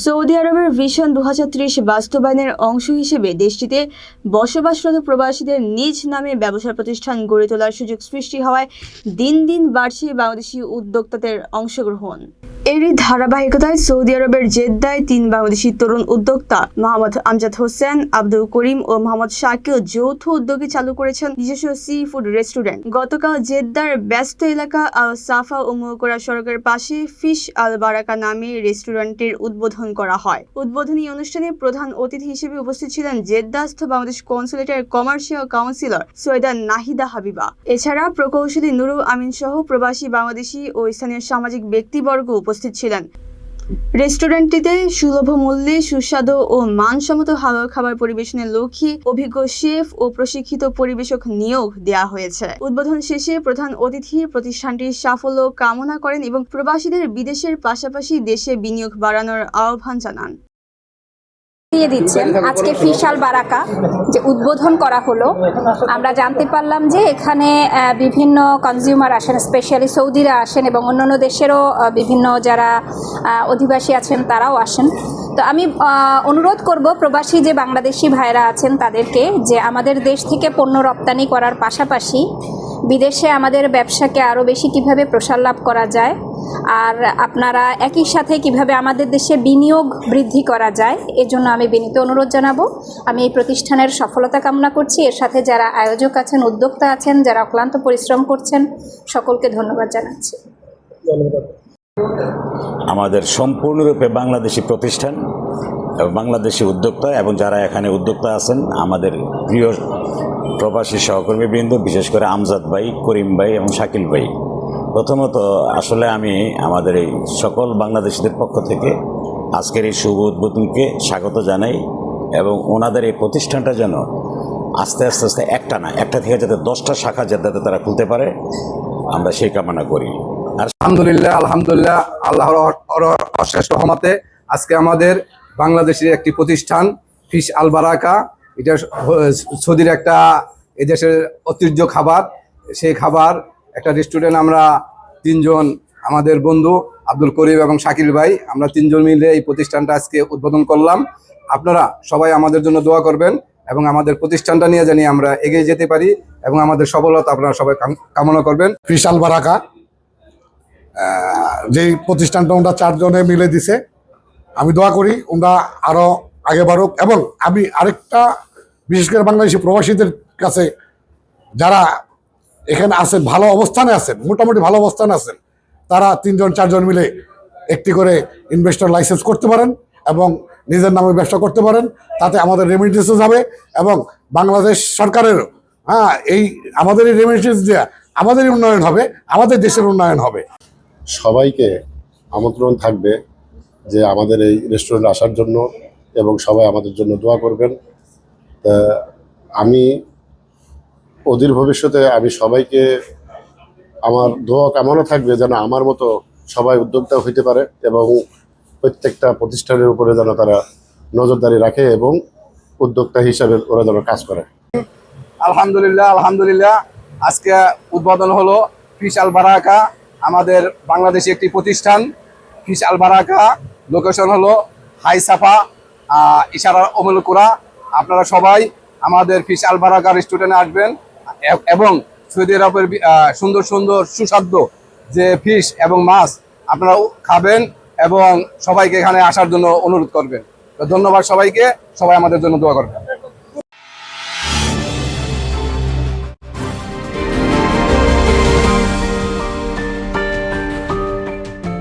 Saudi আরবের vision 2030 বাস্তবায়নের অংশ হিসেবে দেশটিতে বসবাসরত প্রবাসীদের নিজ নামে ব্যবসা প্রতিষ্ঠান গড়ে তোলার সুযোগ সৃষ্টি হওয়ায় দিন দিন বাড়ছে বাংলাদেশি উদ্যোক্তাদের অংশগ্রহণ। এরই ধারাবাহিকতায় সৌদি আরবের জেদ্দায় 3 বাংলাদেশি তরুণ উদ্যোক্তা মোহাম্মদ আমজাদ হোসেন, আব্দুল করিম ও মোহাম্মদ শাকিল যৌথ উদ্যোগে চালু করেছেন নিজস্ব সি ফুড রেস্টুরেন্ট। গতকাল জেদ্দার ব্যস্ত এলাকা আল সাফা ও মুকরা সড়কের পাশে ফিশ আল বারাকা নামে রেস্টুরেন্টের উদ্বোধন করা হয়। উদ্বোধনী অনুষ্ঠানে প্রধান অতিথি হিসেবে উপস্থিত ছিলেন জেদ্দাস্থ বাংলাদেশ কনসুলেটের কমার্শিয়াল কাউন্সিলর সৈয়দা নাহিদা হাবিবা। এছাড়া প্রকৌশলী নুরুল আমিন সহ প্রবাসী বাংলাদেশি ও স্থানীয় সামাজিক ব্যক্তিবর্গ উপস্থিত ছিলেন। রেস্টুরেন্টটিতে সুলভ মূল্যে সুস্বাদু ও মানসম্মত হালাল খাবার পরিবেশনের লক্ষ্যে অভিজ্ঞ শেফ ও প্রশিক্ষিত পরিবেশক নিয়োগ দেওয়া হয়েছে। উদ্বোধন শেষে প্রধান অতিথি প্রতিষ্ঠানটির সাফল্য কামনা করেন এবং প্রবাসীদের বিদেশের পাশাপাশি দেশে বিনিয়োগ বাড়ানোর আহ্বান জানান। দিচ্ছেন আজকে ফিশ আল বারাকা যে উদ্বোধন করা হলো, আমরা জানতে পারলাম যে এখানে বিভিন্ন কনজিউমার আসেন, স্পেশালি সৌদিরা আসেন এবং অন্যান্য দেশেরও বিভিন্ন যারা অধিবাসী আছেন তারাও আসেন। তো আমি অনুরোধ করব প্রবাসী যে বাংলাদেশি ভাইরা আছেন তাদেরকে যে আমাদের দেশ থেকে পণ্য রপ্তানি করার পাশাপাশি বিদেশে আমাদের ব্যবসাকে আরও বেশি কিভাবে প্রসার লাভ করা যায় আর আপনারা একই সাথে কিভাবে আমাদের দেশে বিনিয়োগ বৃদ্ধি করা যায় এজন্য আমি বিনীত অনুরোধ জানাবো। আমি এই প্রতিষ্ঠানের সফলতা কামনা করছি। এর সাথে যারা আয়োজক আছেন, উদ্যোক্তা আছেন, যারা অক্লান্ত পরিশ্রম করছেন, সকলকে ধন্যবাদ জানাচ্ছি। আমাদের সম্পূর্ণরূপে বাংলাদেশি প্রতিষ্ঠান এবং বাংলাদেশি উদ্যোক্তা এবং যারা এখানে উদ্যোক্তা আছেন আমাদের প্রিয় প্রবাসী সহকর্মীবৃন্দ, বিশেষ করে আমজাদ ভাই, করিম ভাই এবং শাকিল ভাই। প্রথমত আসলে আমি আমাদের এই সকল বাংলাদেশিদের পক্ষ থেকে আজকের এই শুভ উদ্বোধনকে স্বাগত জানাই এবং ওনাদের এই প্রতিষ্ঠানটা যেন আস্তে আস্তে একটা থেকে যাতে 10টা শাখা যাতে তারা খুলতে পারে আমরা সেই কামনা করি। আর আলহামদুলিল্লাহ আল্লাহর অশেষ রহমতে আজকে আমাদের বাংলাদেশের একটি প্রতিষ্ঠান ফিশ আল বারাকা, এটা সৌদির একটা এই দেশের ঐতিহ্য খাবার, সেই খাবার একটা রেস্টুরেন্ট আমরা 3 জন আমাদের বন্ধু আব্দুল করিম এবং শাকিল ভাই, আমরা 3 জন মিলে এই প্রতিষ্ঠানটা আজকে উদ্বোধন করলাম। আপনারা সবাই আমাদের জন্য দোয়া করবেন এবং আমাদের প্রতিষ্ঠানটা নিয়ে জানি আমরা এগিয়ে যেতে পারি এবং আমাদের সফলতা আপনারা সবাই কামনা করবেন। ফিশ আল বারাকা যেই প্রতিষ্ঠানটা ওরা 4 জনে মিলে দিছে, আমি দোয়া করি ওরা আরো আগে বাড়ুক। এবং আমি আরেকটা বিশেষ করে বাংলাদেশি প্রবাসীদের কাছে যারা এখানে আছেন, ভালো অবস্থানে আছেন, মোটামুটি ভালো অবস্থানে আছেন, তারা 3 জন 4 জন মিলে একটি করে ইনভেস্টর লাইসেন্স করতে পারেন এবং নিজের নামে ব্যবসা করতে পারেন। তাতে আমাদের রেমিটেন্সও যাবে এবং বাংলাদেশ সরকারেরও এই আমাদের এই রেমিটেন্স দিয়ে আমাদেরই উন্নয়ন হবে, আমাদের দেশের উন্নয়ন হবে। সবাইকে আমন্ত্রণ থাকবে যে আমাদের এই রেস্টুরেন্টে আসার জন্য এবং সবাই আমাদের জন্য দোয়া করবেন। আমি অদূর ভবিষ্যতে আমি সবাইকে আমার দোয়া কামনা থাকবে যেন আমার মতো সবাই উদ্যোক্তা হইতে পারে এবং প্রত্যেকটা প্রতিষ্ঠানের উপরে যেন তারা নজরদারি রাখে এবং উদ্যোক্তা হিসাবে ওরা যেন কাজ করে। আলহামদুলিল্লাহ আজকে উদ্বোধন হলো ফিশ আল বারাকা, আমাদের বাংলাদেশি একটি প্রতিষ্ঠান ফিশ আল বারাকা। লোকেশন হলো হাই সাফা ইশারা ওমলকুরা। আপনারা সবাই আমাদের ফিশ আল বারাকা রেস্টুরেন্টে আসবেন এবং সৌদি আরবের সুন্দর সুন্দর সুস্বাদু যে ফিশ এবং মাছ আপনারা খাবেন এবং সবাইকে এখানে আসার জন্য অনুরোধ করবেন। তো ধন্যবাদ সবাইকে, সবাই আমাদের জন্য দোয়া করবেন।